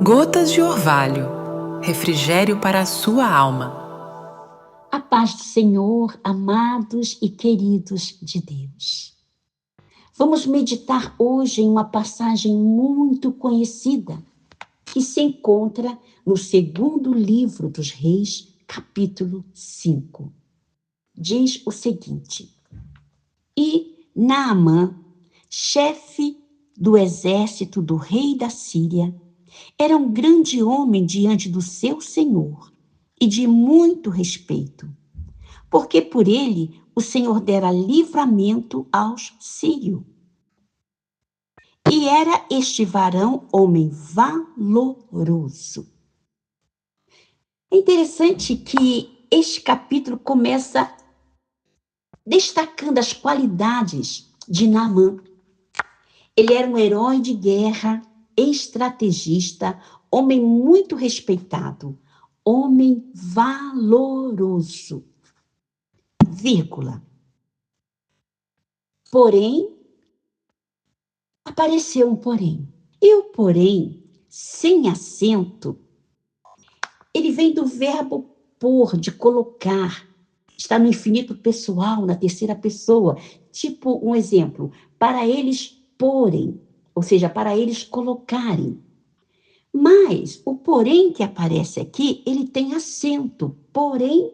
Gotas de orvalho, refrigério para a sua alma. A paz do Senhor, amados e queridos de Deus. Vamos meditar hoje em uma passagem muito conhecida, que se encontra no segundo livro dos Reis, capítulo 5. Diz o seguinte: E Naamã, chefe do exército do rei da Síria, era um grande homem diante do seu senhor e de muito respeito, porque por ele o Senhor dera livramento aos sírios. E era este varão homem valoroso. É interessante que este capítulo começa destacando as qualidades de Naamã. Ele era um herói de guerra, estrategista, homem muito respeitado, homem valoroso. Vírgula. Porém, apareceu um porém. E o porém, sem acento, ele vem do verbo pôr, de colocar. Está no infinito pessoal, na terceira pessoa. Tipo um exemplo, para eles porem, ou seja, para eles colocarem. Mas o porém que aparece aqui, ele tem acento, porém.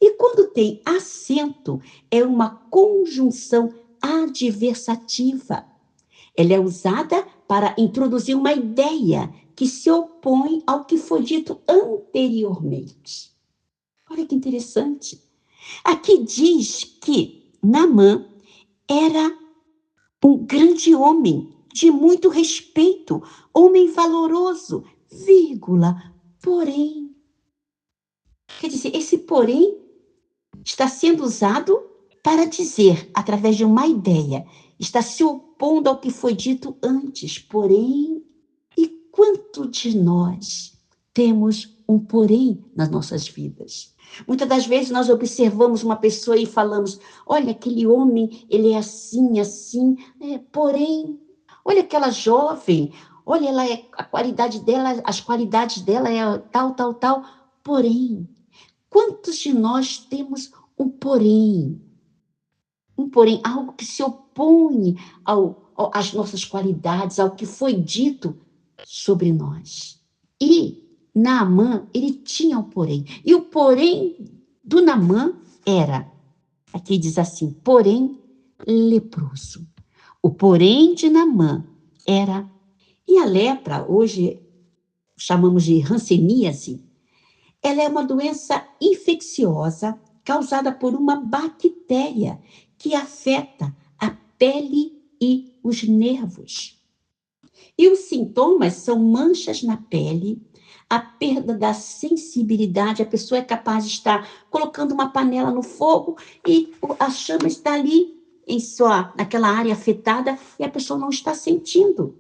E quando tem acento, é uma conjunção adversativa. Ela é usada para introduzir uma ideia que se opõe ao que foi dito anteriormente. Olha que interessante. Aqui diz que Naamã era um grande homem, de muito respeito, homem valoroso, vírgula, porém. Quer dizer, esse porém está sendo usado para dizer, através de uma ideia, está se opondo ao que foi dito antes, porém. E quanto de nós temos um porém nas nossas vidas? Muitas das vezes nós observamos uma pessoa e falamos, olha, aquele homem, ele é assim, assim, porém, olha aquela jovem, olha, a qualidade dela, as qualidades dela é tal, tal, tal, porém. Quantos de nós temos um porém? Um porém, algo que se opõe às nossas qualidades, ao que foi dito sobre nós. E Naamã, ele tinha um porém. E o porém do Naamã era, aqui diz assim, porém leproso. O porém de Naamã era, e a lepra, hoje chamamos de hanseníase, ela é uma doença infecciosa causada por uma bactéria que afeta a pele e os nervos. E os sintomas são manchas na pele, a perda da sensibilidade, a pessoa é capaz de estar colocando uma panela no fogo e a chama está ali naquela área afetada e a pessoa não está sentindo.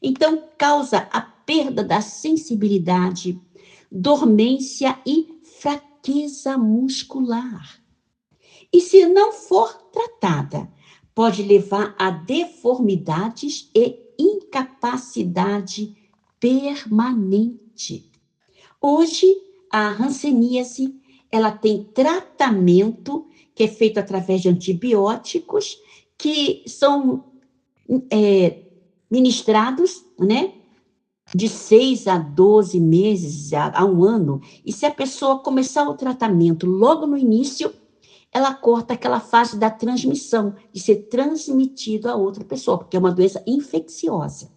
Então, causa a perda da sensibilidade, dormência e fraqueza muscular. E se não for tratada, pode levar a deformidades e incapacidade permanente. Hoje, a hanseníase, ela tem tratamento que é feito através de antibióticos que são ministrados, né? De 6 a 12 meses, a um ano. E se a pessoa começar o tratamento logo no início, ela corta aquela fase da transmissão, de ser transmitido a outra pessoa, porque é uma doença infecciosa.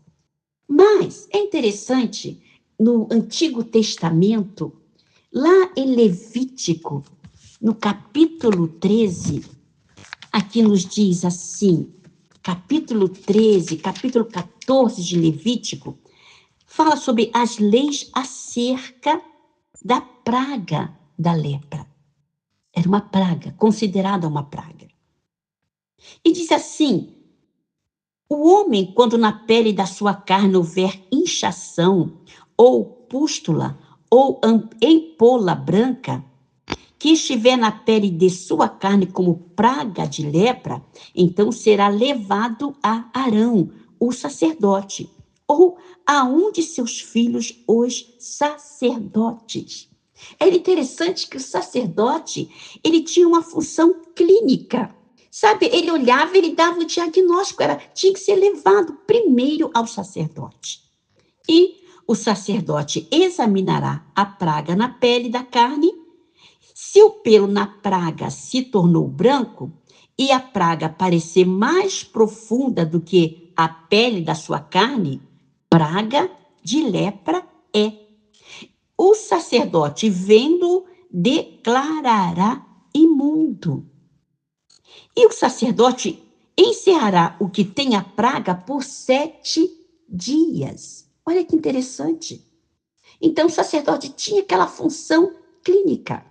Mas é interessante, no Antigo Testamento, lá em Levítico, no capítulo 13, aqui nos diz assim, capítulo 13, capítulo 14 de Levítico, fala sobre as leis acerca da praga da lepra. Era uma praga, considerada uma praga. E diz assim, o homem, quando na pele da sua carne houver inchação, ou pústula, ou empola branca, que estiver na pele de sua carne como praga de lepra, então será levado a Arão, o sacerdote. ou a um de seus filhos, os sacerdotes. Era interessante que o sacerdote, ele tinha uma função clínica. Sabe, ele olhava, ele dava o diagnóstico, tinha que ser levado primeiro ao sacerdote. E o sacerdote examinará a praga na pele da carne. Se o pelo na praga se tornou branco e a praga parecer mais profunda do que a pele da sua carne, praga de lepra é. O sacerdote, vendo, declarará imundo. E o sacerdote encerrará o que tem a praga por 7 dias. Olha que interessante. Então, o sacerdote tinha aquela função clínica.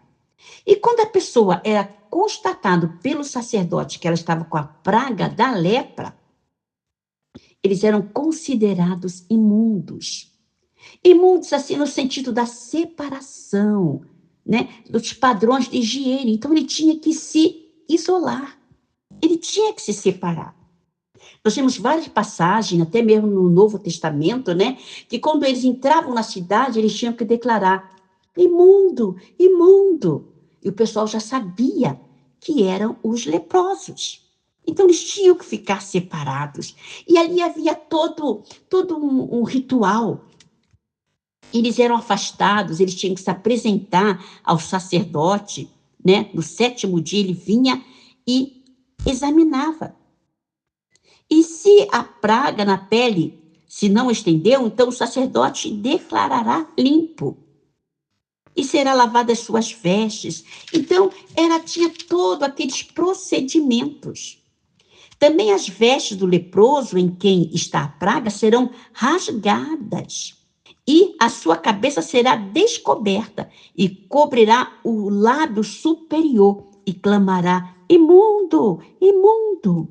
E quando a pessoa era constatado pelo sacerdote que ela estava com a praga da lepra, eles eram considerados imundos. Imundos, assim, no sentido da separação, né? Dos padrões de higiene. Então, ele tinha que se isolar. Ele tinha que se separar. Nós temos várias passagens, até mesmo no Novo Testamento, né? Que quando eles entravam na cidade, eles tinham que declarar: imundo, imundo. E o pessoal já sabia que eram os leprosos. Então, eles tinham que ficar separados. E ali havia todo um ritual. Eles eram afastados, eles tinham que se apresentar ao sacerdote, né? No 7º dia, ele vinha e examinava. E se a praga na pele se não estendeu, então o sacerdote declarará limpo. E será lavada as suas vestes. Então, tinha todos aqueles procedimentos. Também as vestes do leproso em quem está a praga serão rasgadas. E a sua cabeça será descoberta e cobrirá o lábio superior e clamará: imundo, imundo.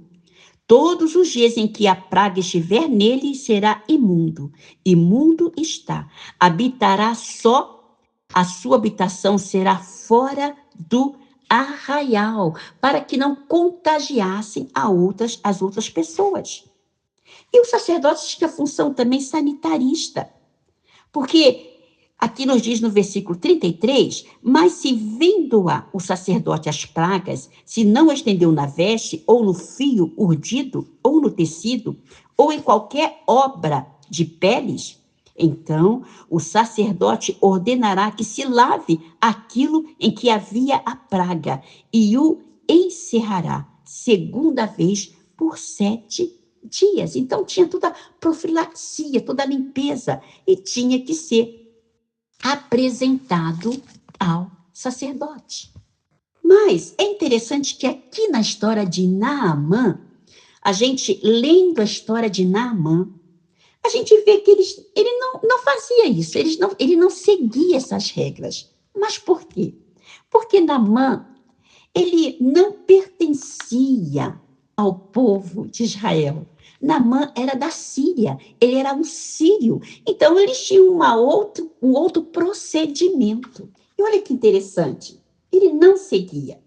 Todos os dias em que a praga estiver nele, será imundo. Imundo está. Habitará só, a sua habitação será fora do arraial, para que não contagiassem as outras pessoas. E o sacerdote tinha função também sanitarista, porque aqui nos diz no versículo 33, mas se vendo-a o sacerdote as pragas, se não estendeu na veste, ou no fio urdido, ou no tecido, ou em qualquer obra de peles, então o sacerdote ordenará que se lave aquilo em que havia a praga e o encerrará segunda vez por 7 dias. Então tinha toda a profilaxia, toda a limpeza e tinha que ser apresentado ao sacerdote. Mas é interessante que aqui na história de Naamã, a gente, lendo a história de Naamã, a gente vê que ele não fazia isso, ele não seguia essas regras. Mas por quê? Porque Naamã, ele não pertencia ao povo de Israel. Naamã era da Síria, ele era um sírio. Então, eles tinham um outro procedimento. E olha que interessante, ele não seguia.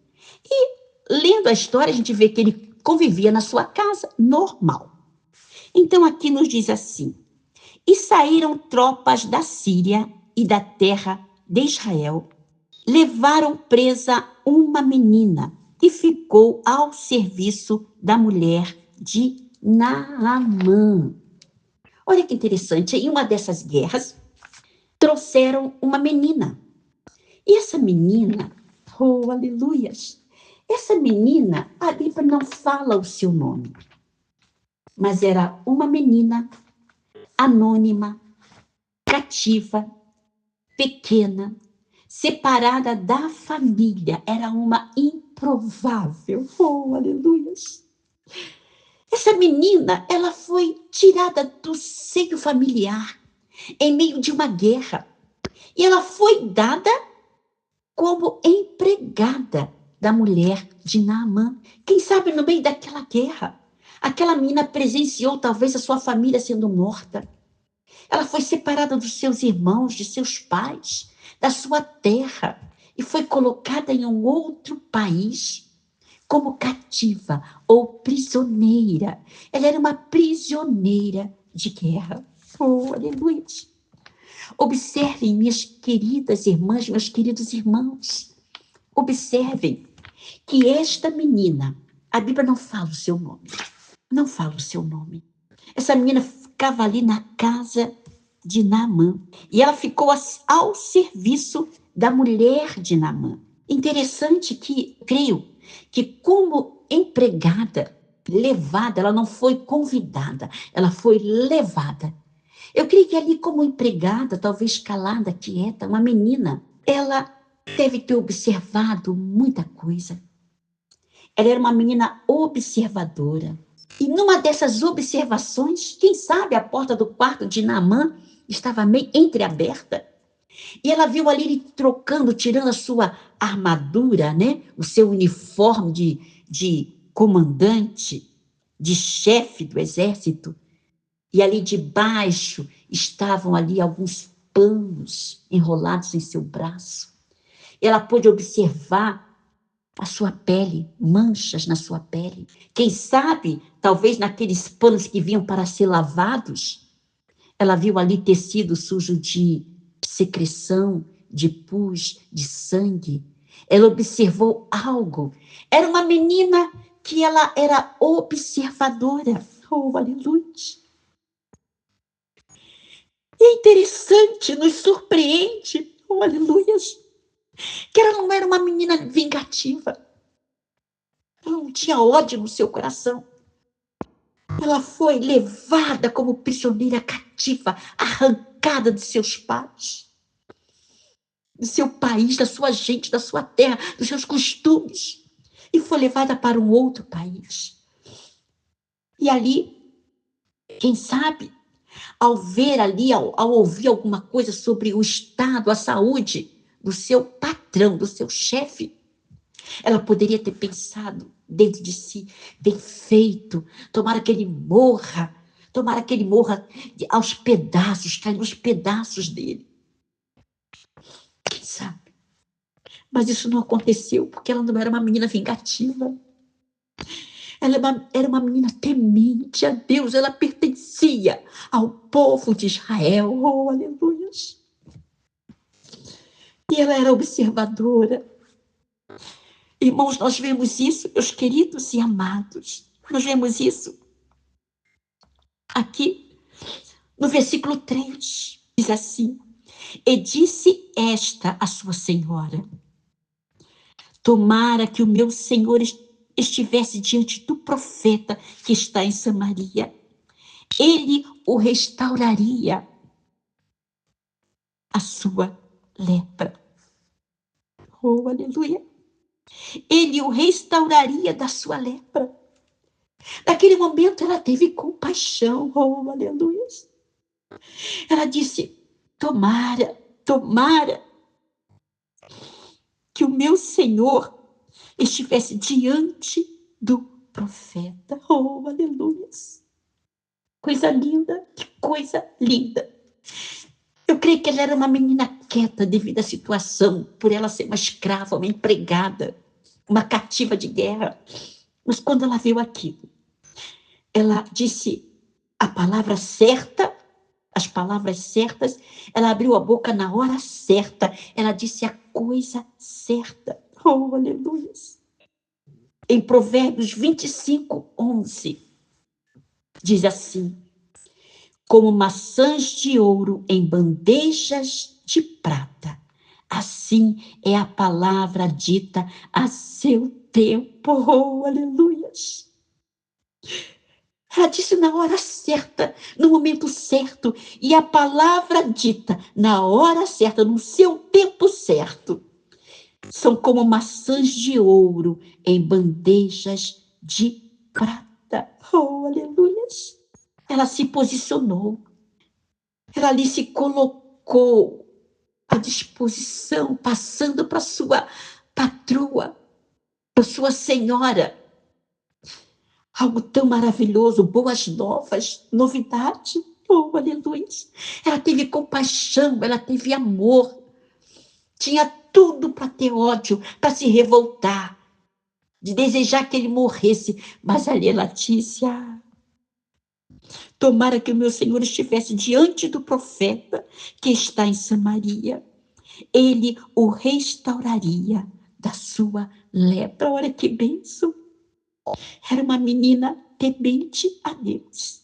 E, lendo a história, a gente vê que ele convivia na sua casa, normal. Então, aqui nos diz assim: e saíram tropas da Síria e da terra de Israel, levaram presa uma menina que ficou ao serviço da mulher de Naamã. Olha que interessante, em uma dessas guerras, trouxeram uma menina. E essa menina, oh, aleluias, essa menina, a Bíblia não fala o seu nome, mas era uma menina anônima, cativa, pequena, separada da família, era uma improvável, oh, aleluias. Essa menina, ela foi tirada do seio familiar, em meio de uma guerra, e ela foi dada como empregada da mulher de Naamã. Quem sabe no meio daquela guerra, aquela menina presenciou talvez a sua família sendo morta. Ela foi separada dos seus irmãos, de seus pais, da sua terra, e foi colocada em um outro país como cativa ou prisioneira. Ela era uma prisioneira de guerra. Oh, aleluia. Observem, minhas queridas irmãs, meus queridos irmãos. Observem que esta menina, a Bíblia não fala o seu nome. Não fala o seu nome. Essa menina ficava ali na casa de Naamã. E ela ficou ao serviço da mulher de Naamã. Interessante que, creio, que como empregada, levada, ela não foi convidada, ela foi levada. Eu creio que ali como empregada, talvez calada, quieta, uma menina, ela deve ter observado muita coisa. Ela era uma menina observadora. E numa dessas observações, quem sabe a porta do quarto de Naamã estava meio entreaberta. E ela viu ali ele trocando, tirando a sua armadura, né? O seu uniforme de comandante, de chefe do exército. E ali debaixo estavam ali alguns panos enrolados em seu braço. Ela pôde observar a sua pele, manchas na sua pele. Quem sabe, talvez naqueles panos que vinham para ser lavados, ela viu ali tecido sujo de secreção, de pus, de sangue. Ela observou algo. Era uma menina que ela era observadora. Oh, aleluia. E é interessante, nos surpreende, oh, aleluia, que ela não era uma menina vingativa. Ela não tinha ódio no seu coração. Ela foi levada como prisioneira cativa, arrancada de seus pais, do seu país, da sua gente, da sua terra, dos seus costumes, e foi levada para um outro país. E ali, quem sabe, ao ver ali, ao ouvir alguma coisa sobre o estado, a saúde do seu patrão, do seu chefe, ela poderia ter pensado dentro de si, bem feito, tomara que ele morra aos pedaços, caindo aos pedaços dele. Quem sabe? Mas isso não aconteceu, porque ela não era uma menina vingativa. Ela era uma menina temente a Deus, ela pertencia ao povo de Israel. Oh, aleluia! E ela era observadora. Irmãos, nós vemos isso, meus queridos e amados. Nós vemos isso aqui no versículo 3. Diz assim: e disse esta a sua senhora: tomara que o meu senhor estivesse diante do profeta que está em Samaria. Ele o restauraria a sua lepra. Oh, aleluia! Ele o restauraria da sua lepra. Naquele momento ela teve compaixão. Oh, aleluia! Ela disse: tomara que o meu Senhor estivesse diante do profeta. Oh, aleluia! Coisa linda, que coisa linda. Eu creio que ela era uma menina quieta devido à situação, por ela ser uma escrava, uma empregada, uma cativa de guerra. Mas quando ela viu aquilo, ela disse a palavra certa, as palavras certas, ela abriu a boca na hora certa, ela disse a coisa certa. Oh, aleluia! Em Provérbios 25:11, diz assim: como maçãs de ouro em bandejas de prata, assim é a palavra dita a seu tempo. Oh, aleluia! Ela disse na hora certa, no momento certo, e a palavra dita na hora certa, no seu tempo certo, são como maçãs de ouro em bandejas de prata. Oh, aleluia! Ela se posicionou, ela ali se colocou à disposição, passando para sua patroa, para sua senhora. Algo tão maravilhoso, boas novas, novidade. Oh, aleluia! Ela teve compaixão, ela teve amor. Tinha tudo para ter ódio, para se revoltar, de desejar que ele morresse. Mas ali ela disse: Tomara que o meu Senhor estivesse diante do profeta que está em Samaria. Ele o restauraria da sua lepra. Olha que bênção. Era uma menina temente a Deus.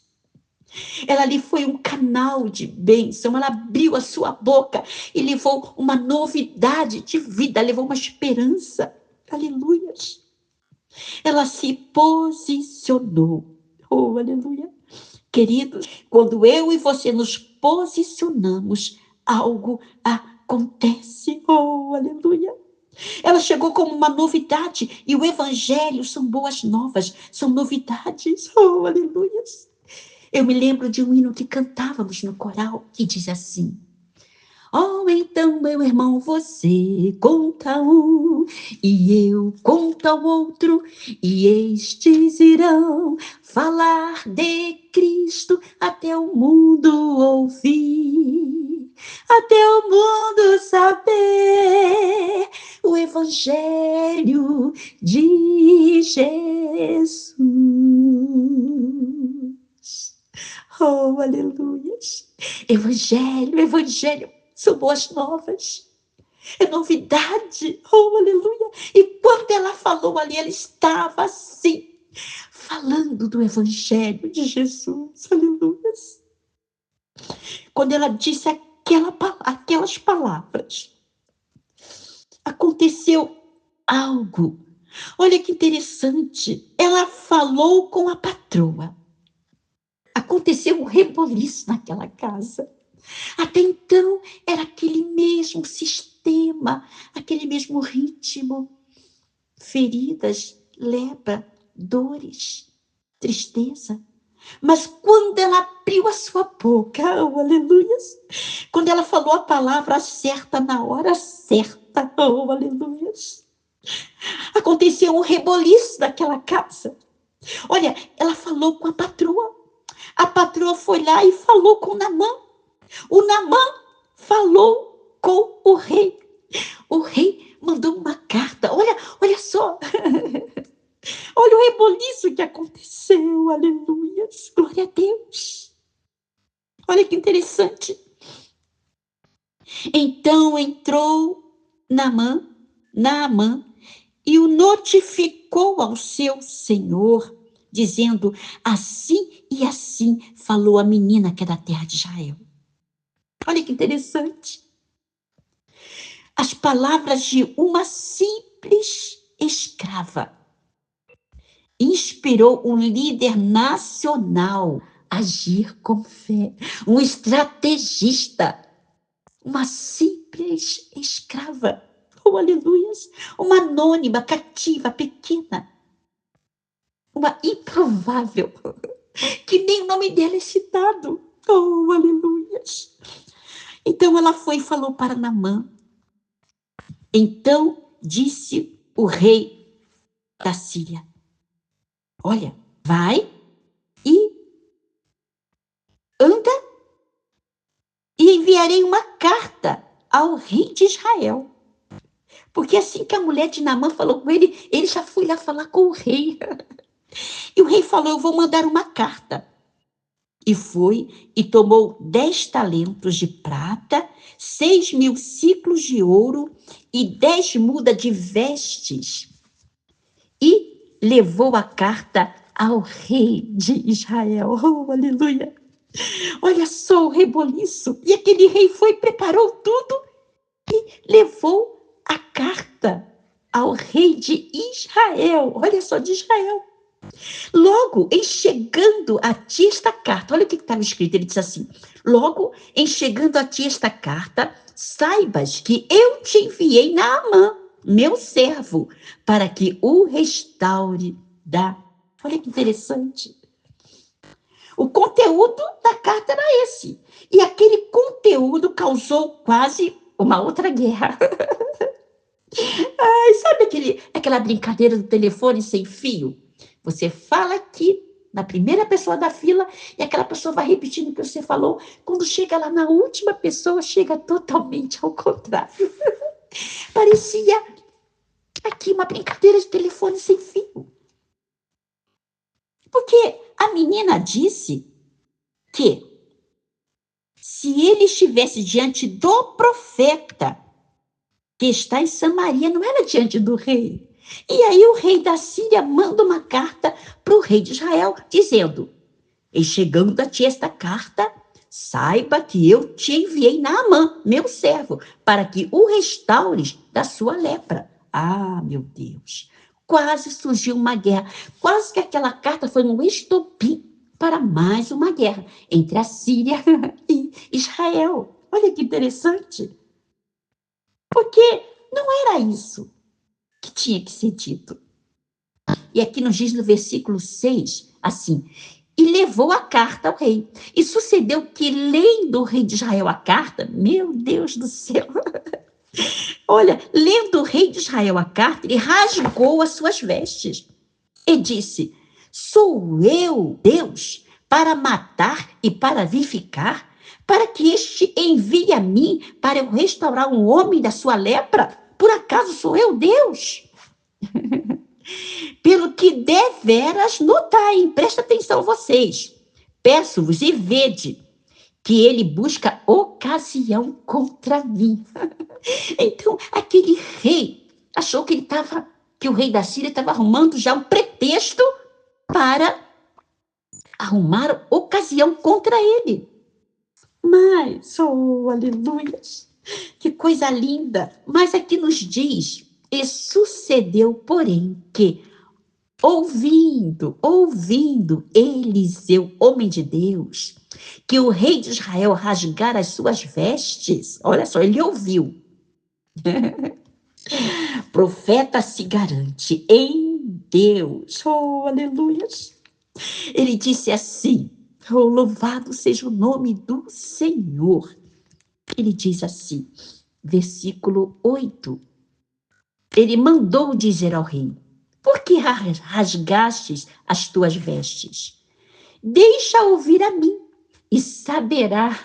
Ela ali foi um canal de bênção. Ela abriu a sua boca e levou uma novidade de vida, levou uma esperança. Aleluias. Ela se posicionou. Oh, aleluia. Queridos, quando eu e você nos posicionamos, algo acontece. Oh, aleluia. Ela chegou como uma novidade, e o evangelho são boas novas, são novidades. Oh, aleluia. Eu me lembro de um hino que cantávamos no coral, que diz assim: oh, então, meu irmão, você conta um, e eu conto ao outro, e estes irão falar de Cristo até o mundo ouvir, até o mundo saber o Evangelho de Jesus. Oh, aleluia! Evangelho, evangelho. São boas novas, é novidade, oh, aleluia. E quando ela falou ali, ela estava assim, falando do evangelho de Jesus, aleluia. Quando ela disse aquelas palavras, aconteceu algo. Olha que interessante, ela falou com a patroa. Aconteceu um reboliço naquela casa. Até então, era aquele mesmo sistema, aquele mesmo ritmo. Feridas, lepra, dores, tristeza. Mas quando ela abriu a sua boca, oh, aleluia, quando ela falou a palavra certa na hora certa, oh, aleluia, aconteceu um reboliço naquela casa. Olha, ela falou com a patroa. A patroa foi lá e falou com Naamã. O Naamã falou com o rei. O rei mandou uma carta. Olha só. Olha o reboliço que aconteceu. Aleluia. Glória a Deus. Olha que interessante. Então entrou Naamã e o notificou ao seu senhor, dizendo: assim e assim falou a menina que é da terra de Israel. Olha que interessante. As palavras de uma simples escrava inspirou um líder nacional a agir com fé, um estrategista, uma simples escrava, oh, aleluia, uma anônima, cativa, pequena, uma improvável, que nem o nome dela é citado, oh, aleluia. Então ela foi e falou para Naamã. Então disse o rei da Síria: olha, vai e anda e enviarei uma carta ao rei de Israel. Porque assim que a mulher de Naamã falou com ele, ele já foi lá falar com o rei. E o rei falou: eu vou mandar uma carta. E foi e tomou 10 talentos de prata, 6.000 ciclos de ouro e 10 mudas de vestes. E levou a carta ao rei de Israel. Oh, aleluia! Olha só o reboliço. E aquele rei foi, preparou tudo e levou a carta ao rei de Israel. Olha só, de Israel. Logo, em chegando a ti esta carta, olha o que estava escrito, ele disse assim: logo, em chegando a ti esta carta, saibas que eu te enviei Naamã, meu servo, para que o restaure da... Olha que interessante. O conteúdo da carta era esse. E aquele conteúdo causou quase uma outra guerra. Ai, sabe aquela brincadeira do telefone sem fio? Você fala aqui na primeira pessoa da fila e aquela pessoa vai repetindo o que você falou. Quando chega lá na última pessoa, chega totalmente ao contrário. Parecia aqui uma brincadeira de telefone sem fio. Porque a menina disse que se ele estivesse diante do profeta que está em Samaria, não era diante do rei. E aí o rei da Síria manda uma carta para o rei de Israel, dizendo: "E chegando a ti esta carta, saiba que eu te enviei Naamã, meu servo, para que o restaures da sua lepra." Ah, meu Deus! Quase surgiu uma guerra. Quase que aquela carta foi um estopim para mais uma guerra entre a Síria e Israel. Olha que interessante. Porque não era isso que tinha que ser dito. E aqui nos diz no versículo 6, assim: "E levou a carta ao rei. E sucedeu que, lendo o rei de Israel a carta," meu Deus do céu, olha, lendo o rei de Israel a carta, ele rasgou as suas vestes e disse: "Sou eu, Deus, para matar e para vivificar? Para que este envie a mim para eu restaurar um homem da sua lepra? Por acaso sou eu, Deus? Pelo que deveras notai," presta atenção vocês, "peço-vos e vede que ele busca ocasião contra mim." Então, aquele rei achou que o rei da Síria estava arrumando já um pretexto para arrumar ocasião contra ele. Mas, oh, aleluia, que coisa linda! Mas aqui nos diz: "E sucedeu, porém, que ouvindo Eliseu, homem de Deus, que o rei de Israel rasgara as suas vestes." Olha só, ele ouviu. Profeta se garante em Deus. Oh, aleluia. Ele disse assim: "Oh, louvado seja o nome do Senhor." Ele diz assim, versículo 8. Ele mandou dizer ao rei: "Por que rasgastes as tuas vestes? Deixa ouvir a mim, e saberá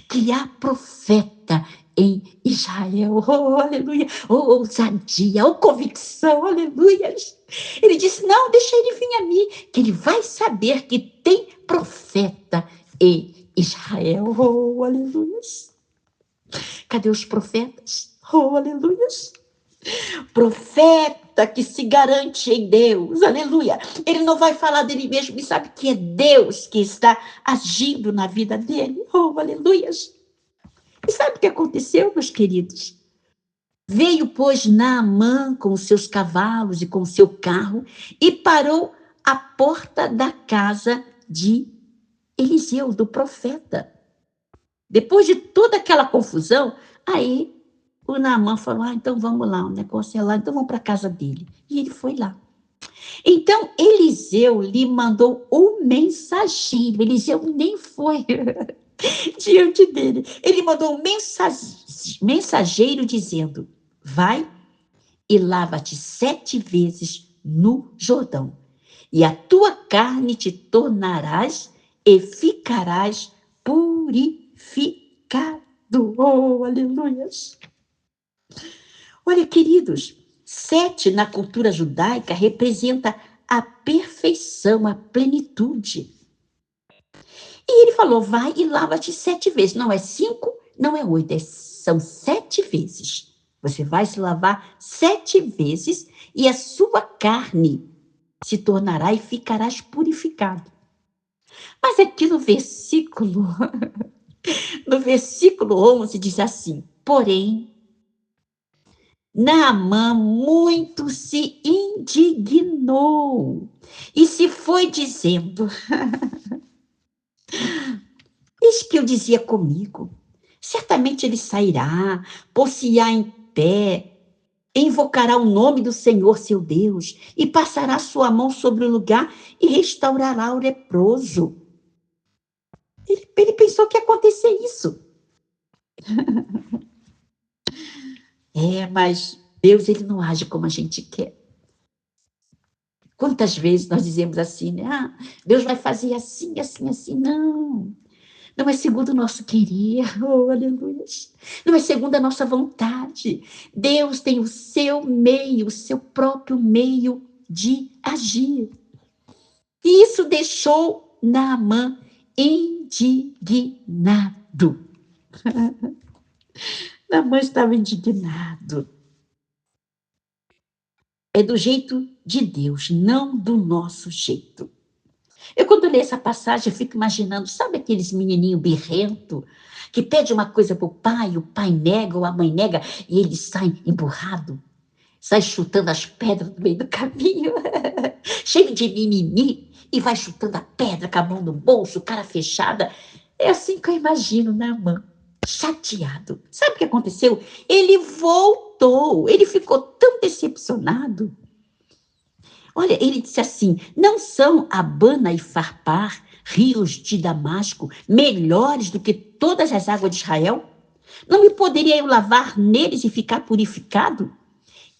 que há profeta em Israel." Oh, aleluia! Oh, ousadia, oh, convicção, aleluia! Ele disse: "Não, deixa ele vir a mim, que ele vai saber que tem profeta em Israel." Oh, aleluia! Cadê os profetas? Oh, aleluia! Profeta que se garante em Deus, aleluia. Ele não vai falar dele mesmo, ele sabe que é Deus que está agindo na vida dele. Oh, aleluia. E sabe o que aconteceu, meus queridos? Veio, pois, Naamã com os seus cavalos e com o seu carro e parou à porta da casa de Eliseu, do profeta. Depois de toda aquela confusão, aí o Naamã falou: "Então vamos lá, o negócio é lá, então vamos para a casa dele." E ele foi lá. Então Eliseu lhe mandou um mensageiro. Eliseu nem foi diante dele. Ele mandou um mensageiro dizendo: "Vai e lava-te 7 vezes no Jordão, e a tua carne te tornarás e ficarás purificado." Oh, aleluia! Olha, queridos, 7 na cultura judaica representa a perfeição, a plenitude. E ele falou: "Vai e lava-te 7 vezes." Não é 5, não é 8, são 7 vezes. Você vai se lavar 7 vezes e a sua carne se tornará e ficarás purificado. Mas aqui no versículo, no versículo 11 diz assim: "Porém, Naamã muito se indignou e se foi dizendo: Eis que eu dizia comigo, certamente ele sairá, pôr-se-á em pé, invocará o nome do Senhor seu Deus e passará sua mão sobre o lugar e restaurará o leproso." Ele pensou que ia acontecer isso. Mas Deus, ele não age como a gente quer. Quantas vezes nós dizemos assim, né? Deus vai fazer assim, assim, assim. Não. Não é segundo o nosso querer, oh, aleluia. Não é segundo a nossa vontade. Deus tem o seu meio, o seu próprio meio de agir. E isso deixou Naamã indignado. Naamã estava indignado. É do jeito de Deus, não do nosso jeito. Eu, quando leio essa passagem, eu fico imaginando, sabe aqueles menininhos birrento que pede uma coisa para o pai nega ou a mãe nega, e eles saem emburrado, sai chutando as pedras no meio do caminho, cheio de mimimi, e vai chutando a pedra com a mão no bolso, cara fechada. É assim que eu imagino Naamã, chateado. Sabe o que aconteceu? Ele voltou, ele ficou tão decepcionado. Olha, ele disse assim: não são Abana e Farpar, rios de Damasco, melhores do que todas as águas de Israel? Não me poderia eu lavar neles e ficar purificado?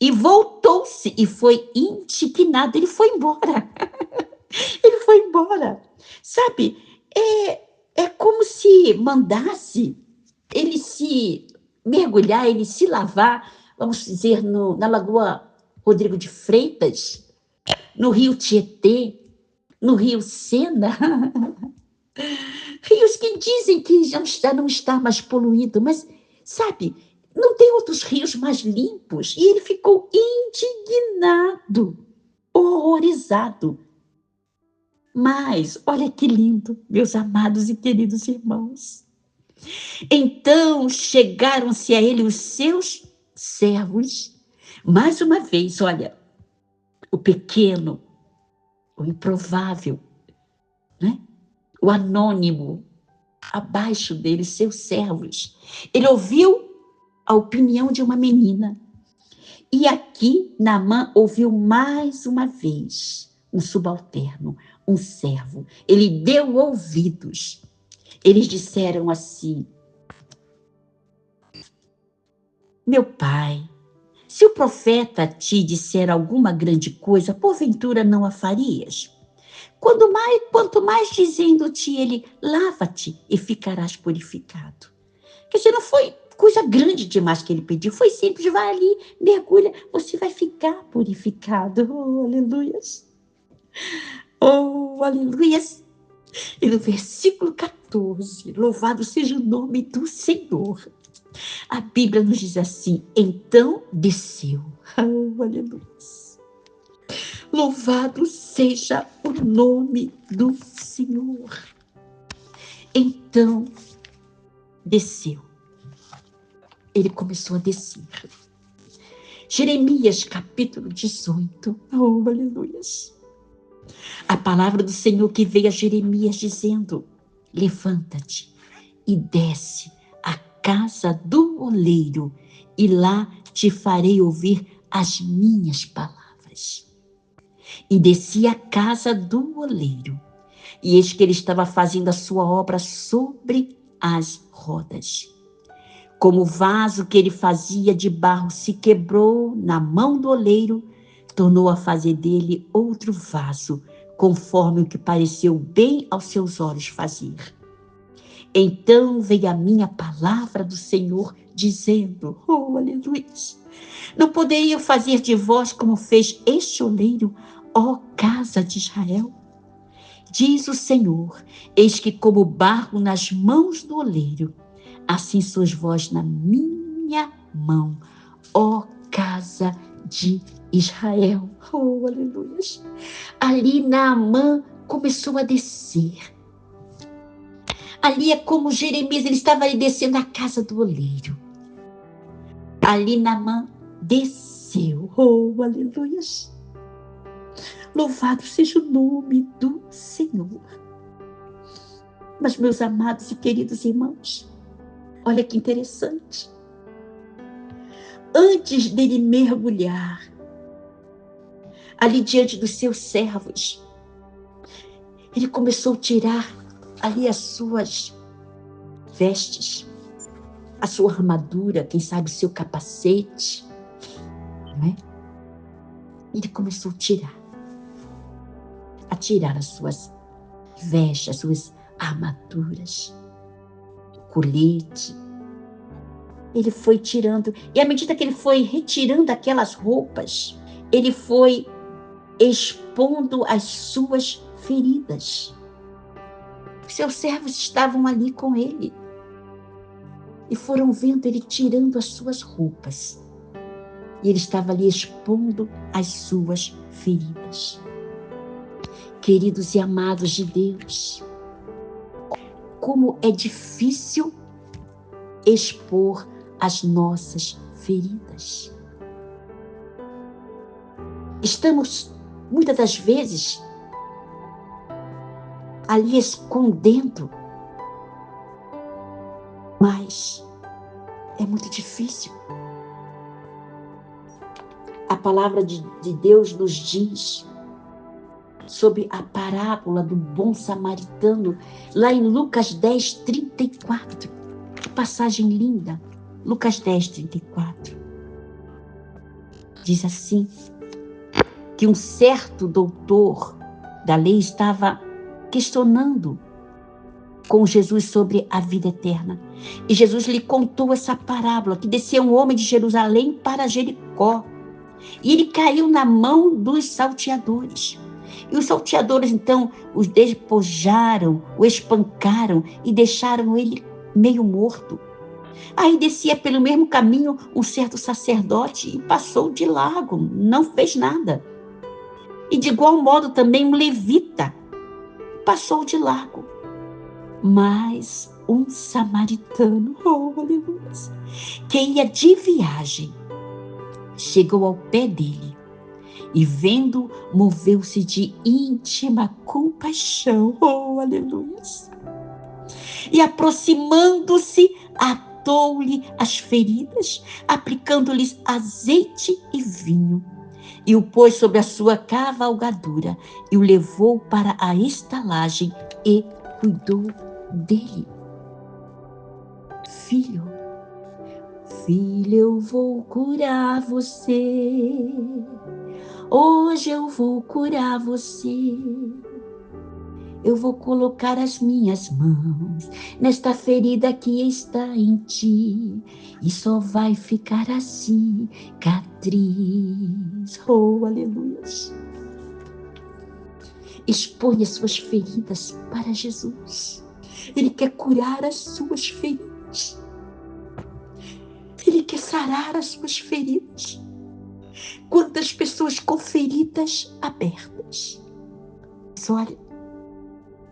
E voltou-se e foi indignado. Ele foi embora. Ele foi embora. Sabe, é como se mandasse ele se mergulhar, ele se lavar, vamos dizer, na Lagoa Rodrigo de Freitas, no Rio Tietê, no Rio Sena, rios que dizem que já não está mais poluído, mas, sabe, não tem outros rios mais limpos. E ele ficou indignado, horrorizado. Mas, olha que lindo, meus amados e queridos irmãos. Então chegaram-se a ele os seus servos, mais uma vez, olha, o pequeno, o improvável, né? O anônimo, abaixo dele, seus servos. Ele ouviu a opinião de uma menina. E aqui Naamã ouviu mais uma vez um subalterno, um servo. Ele deu ouvidos. Eles disseram assim: meu pai, se o profeta te disser alguma grande coisa, porventura não a farias? Quanto mais dizendo-te ele, lava-te e ficarás purificado. Quer dizer, não foi coisa grande demais que ele pediu, foi simples: vai ali, mergulha, você vai ficar purificado. Oh, aleluias! Oh, aleluias! E no versículo 14, louvado seja o nome do Senhor, a Bíblia nos diz assim: então desceu. Oh, aleluia! Louvado seja o nome do Senhor. Então desceu. Ele começou a descer. Jeremias capítulo 18. Oh, aleluia! A palavra do Senhor que veio a Jeremias dizendo: levanta-te e desce à casa do oleiro, e lá te farei ouvir as minhas palavras. E desci à casa do oleiro, e eis que ele estava fazendo a sua obra sobre as rodas. Como o vaso que ele fazia de barro se quebrou na mão do oleiro, tornou a fazer dele outro vaso, conforme o que pareceu bem aos seus olhos fazer. Então veio a minha palavra do Senhor, dizendo: oh, aleluia! Não poderia eu fazer de vós como fez este oleiro, ó casa de Israel? Diz o Senhor: eis que como barro nas mãos do oleiro, assim sois vós na minha mão, ó casa de Israel. Oh, aleluia! Ali Naamã começou a descer. Ali é como Jeremias, ele estava ali descendo a casa do oleiro. Ali Naamã desceu. Oh, aleluia! Louvado seja o nome do Senhor. Mas, meus amados e queridos irmãos, olha que interessante. Antes dele mergulhar ali diante dos seus servos, ele começou a tirar ali as suas vestes, a sua armadura, quem sabe o seu capacete, não é? Ele começou a tirar as suas vestes, as suas armaduras, colete. Ele foi tirando, e à medida que ele foi retirando aquelas roupas, ele foi expondo as suas feridas. Seus servos estavam ali com ele e foram vendo ele tirando as suas roupas. E ele estava ali expondo as suas feridas. Queridos e amados de Deus, como é difícil expor as nossas feridas. Estamos, muitas das vezes, ali escondendo, mas é muito difícil. A palavra de Deus nos diz sobre a parábola do bom samaritano, lá em Lucas 10, 34. Que passagem linda. Lucas 10, 34. Diz assim, que um certo doutor da lei estava questionando com Jesus sobre a vida eterna. E Jesus lhe contou essa parábola, que descia um homem de Jerusalém para Jericó. E ele caiu na mão dos salteadores. E os salteadores, então, os despojaram, o espancaram e deixaram ele meio morto. Aí descia pelo mesmo caminho um certo sacerdote e passou de largo, não fez nada. E de igual modo também um levita passou de largo. Mas um samaritano, aleluia, que ia de viagem, chegou ao pé dele e vendo, moveu-se de íntima compaixão, aleluia, e aproximando-se, atou-lhe as feridas, aplicando-lhes azeite e vinho, e o pôs sobre a sua cavalgadura e o levou para a estalagem e cuidou dele. Filho, eu vou curar você. Hoje eu vou curar você. Eu vou colocar as minhas mãos nesta ferida que está em ti, e só vai ficar assim, cicatriz. Oh, aleluia. Expõe as suas feridas para Jesus. Ele quer curar as suas feridas. Ele quer sarar as suas feridas. Quantas pessoas com feridas abertas. Mas olha,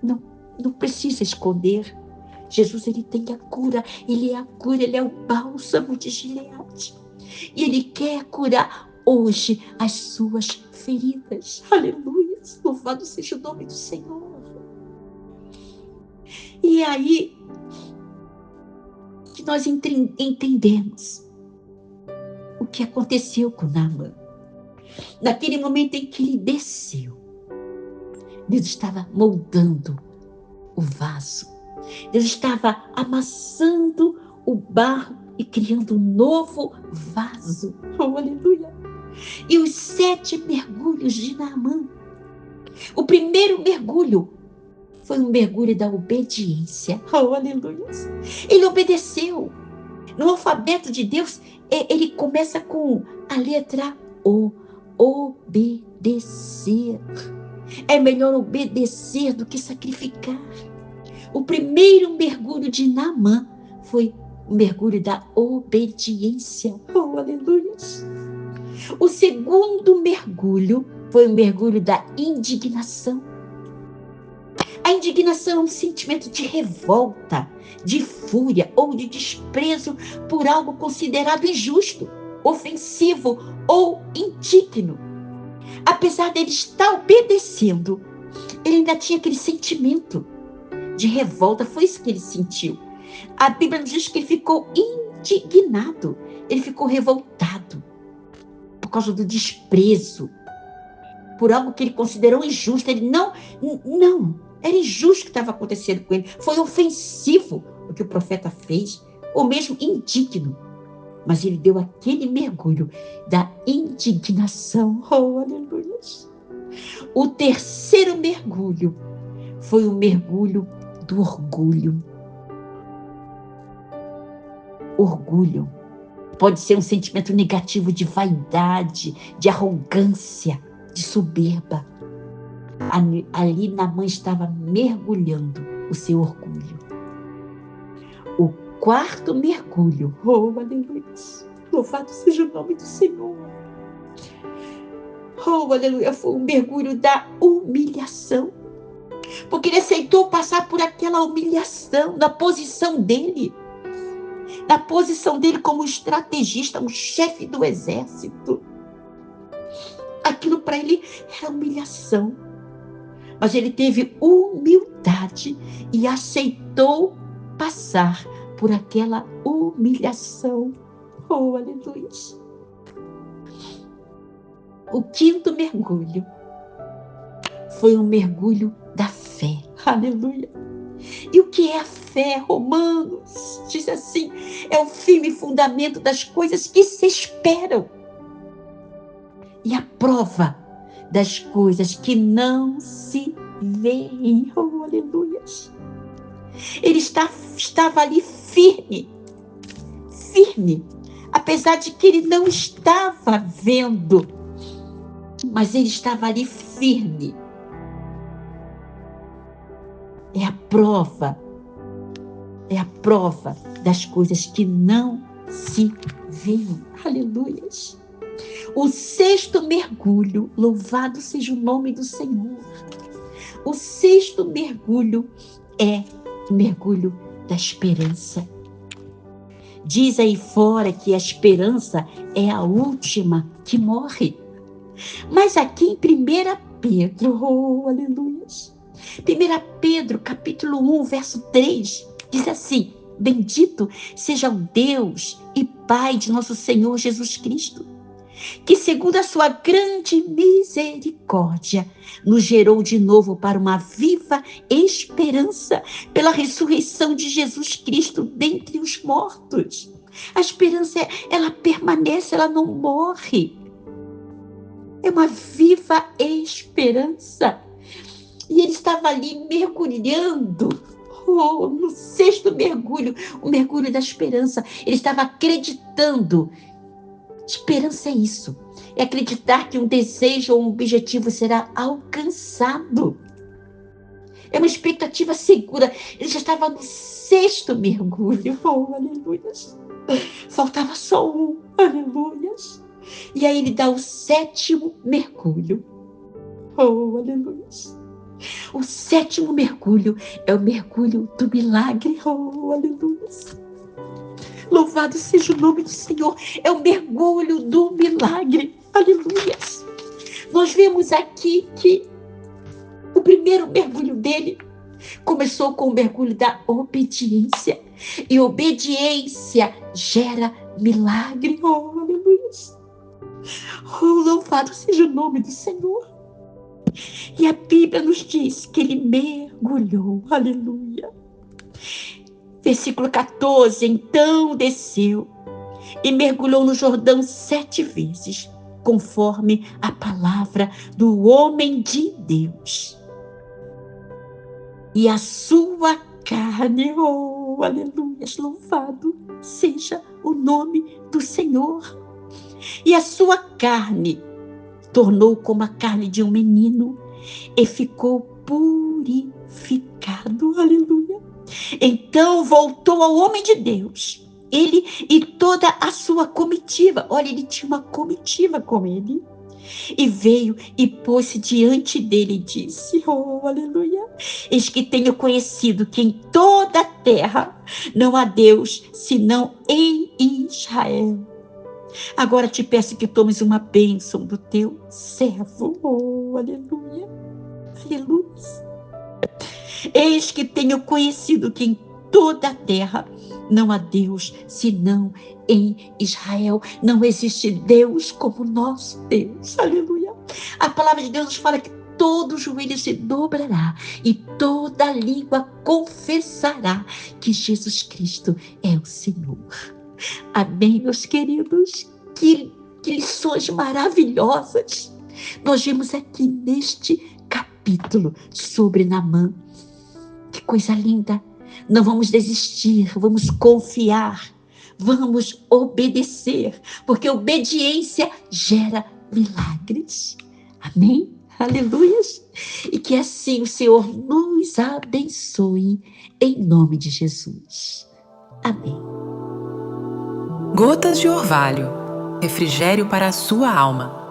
não precisa esconder. Jesus, ele tem a cura. Ele é a cura, ele é o bálsamo de Gileade. E ele quer curar hoje as suas feridas. Aleluia. Louvado seja o nome do Senhor. E aí que nós entendemos o que aconteceu com Naamã. Naquele momento em que ele desceu, Deus estava moldando o vaso. Deus estava amassando o barro e criando um novo vaso. Oh, aleluia! E os 7 mergulhos de Naamã. O primeiro mergulho foi um mergulho da obediência. Oh, aleluia! Ele obedeceu. No alfabeto de Deus, ele começa com a letra O. Obedecer. É melhor obedecer do que sacrificar. O primeiro mergulho de Naamã foi o mergulho da obediência. Oh, aleluia! O segundo mergulho foi o mergulho da indignação. A indignação é um sentimento de revolta, de fúria ou de desprezo por algo considerado injusto, ofensivo ou indigno. Apesar dele estar obedecendo, ele ainda tinha aquele sentimento de revolta. Foi isso que ele sentiu. A Bíblia nos diz que ele ficou indignado, ele ficou revoltado por causa do desprezo, por algo que ele considerou injusto. Ele não, era injusto o que estava acontecendo com ele. Foi ofensivo o que o profeta fez, ou mesmo indigno. Mas ele deu aquele mergulho da indignação. Oh, aleluia! O terceiro mergulho foi o mergulho do orgulho. Orgulho pode ser um sentimento negativo de vaidade, de arrogância, de soberba. Ali Naamã estava mergulhando o seu orgulho. O quarto mergulho, oh, aleluia, louvado seja o nome do Senhor. Oh, aleluia, foi um mergulho da humilhação. Porque ele aceitou passar por aquela humilhação na posição dele. Na posição dele como estrategista, um chefe do exército. Aquilo para ele era humilhação. Mas ele teve humildade e aceitou passar por aquela humilhação. Oh, aleluia. O quinto mergulho foi um mergulho da fé. Aleluia. E o que é a fé? Romanos diz assim: é o firme fundamento das coisas que se esperam e a prova das coisas que não se veem. Oh, aleluia. Ele estava ali firme, apesar de que ele não estava vendo, mas ele estava ali firme. É a prova das coisas que não se veem. Aleluia. O sexto mergulho, louvado seja o nome do Senhor. O sexto mergulho é o mergulho da esperança. Diz aí fora que a esperança é a última que morre. Mas aqui em 1 Pedro, oh, aleluia. 1 Pedro, capítulo 1, verso 3, diz assim: bendito seja o Deus e Pai de nosso Senhor Jesus Cristo, que segundo a sua grande misericórdia, nos gerou de novo para uma viva esperança pela ressurreição de Jesus Cristo dentre os mortos. A esperança, ela permanece, ela não morre. É uma viva esperança. E ele estava ali mergulhando, no sexto mergulho, o mergulho da esperança. Ele estava acreditando. Esperança é isso. É acreditar que um desejo ou um objetivo será alcançado. É uma expectativa segura. Ele já estava no sexto mergulho. Oh, aleluia. Faltava só um. Aleluia. E aí ele dá o sétimo mergulho. Oh, aleluia. O sétimo mergulho é o mergulho do milagre. Oh, aleluia. Louvado seja o nome do Senhor. É o mergulho do milagre. Aleluia. Nós vemos aqui que o primeiro mergulho dele começou com o mergulho da obediência. E obediência gera milagre. Oh, aleluia. Oh, louvado seja o nome do Senhor. E a Bíblia nos diz que ele mergulhou. Aleluia. Versículo 14. Então desceu e mergulhou no Jordão 7 vezes, conforme a palavra do homem de Deus. E a sua carne, oh, aleluia, louvado seja o nome do Senhor. E a sua carne tornou como a carne de um menino e ficou purificado. Aleluia. Então voltou ao homem de Deus, ele e toda a sua comitiva. Olha, ele tinha uma comitiva com ele. E veio e pôs-se diante dele e disse: oh, aleluia, eis que tenho conhecido que em toda a terra não há Deus senão em Israel. Agora te peço que tomes uma bênção do teu servo. Oh, aleluia, aleluia. Eis que tenho conhecido que em toda a terra não há Deus senão em Israel. Não existe Deus como nosso Deus. Aleluia. A palavra de Deus nos fala que todo joelho se dobrará e toda língua confessará que Jesus Cristo é o Senhor. Amém, meus queridos? Que lições maravilhosas nós vimos aqui neste capítulo sobre Naamã. Que coisa linda! Não vamos desistir, vamos confiar, vamos obedecer, porque obediência gera milagres. Amém? Aleluias! E que assim o Senhor nos abençoe, em nome de Jesus. Amém. Gotas de Orvalho, refrigério para a sua alma.